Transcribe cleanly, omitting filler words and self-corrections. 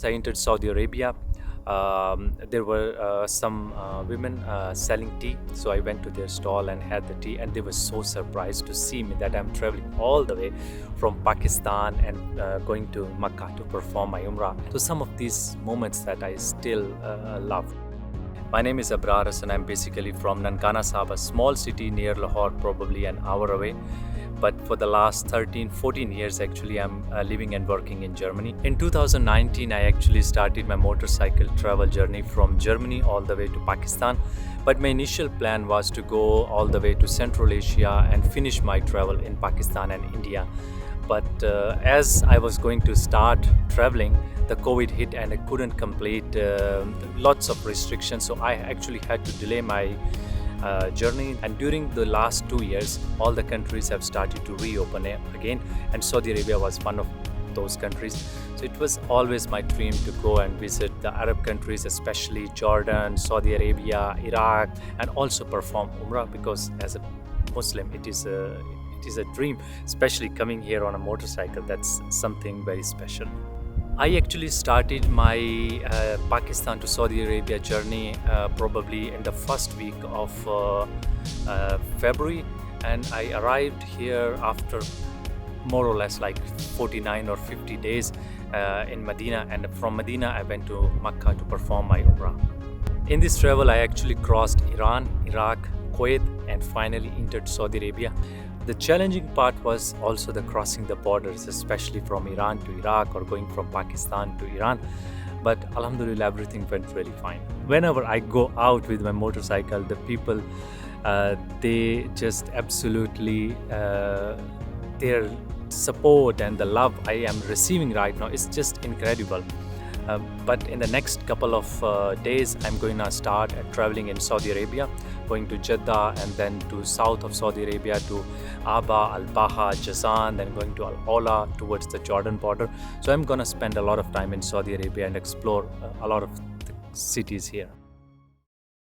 I entered Saudi Arabia. There were some women selling tea, so I went to their stall and had the tea, and they were so surprised to see me that I'm traveling all the way from Pakistan and going to Makkah to perform my Umrah. So some of these moments that I still love. My name is Abrar and I'm basically from Nankana Sahib, a small city near Lahore, probably an hour away. But for the last 13-14 years actually I'm living and working in Germany. In 2019 I actually started my motorcycle travel journey from Germany all the way to Pakistan. But my initial plan was to go all the way to Central Asia and finish my travel in Pakistan and India. But as I was going to start traveling, the COVID hit and I couldn't complete lots of restrictions. So I actually had to delay my journey, and during the last 2 years all the countries have started to reopen again, and Saudi Arabia was one of those countries. So it was always my dream to go and visit the Arab countries, especially Jordan, Saudi Arabia, Iraq, and also perform Umrah, because as a Muslim it is a dream, especially coming here on a motorcycle. That's something very special. I actually started my Pakistan to Saudi Arabia journey probably in the first week of February, and I arrived here after more or less like 49 or 50 days in Medina, and from Medina I went to Makkah to perform my Umrah. In this travel I actually crossed Iran, Iraq, Kuwait, and finally entered Saudi Arabia. The challenging part was also the crossing the borders, especially from Iran to Iraq or going from Pakistan to Iran. But alhamdulillah, everything went really fine. Whenever I go out with my motorcycle, the people, they just absolutely, their support and the love I am receiving right now is just incredible. But in the next couple of days, I'm going to start traveling in Saudi Arabia, going to Jeddah and then to south of Saudi Arabia to Aba, Al-Baha, Jazan, then going to Al-Ola towards the Jordan border. So I'm going to spend a lot of time in Saudi Arabia and explore a lot of the cities here.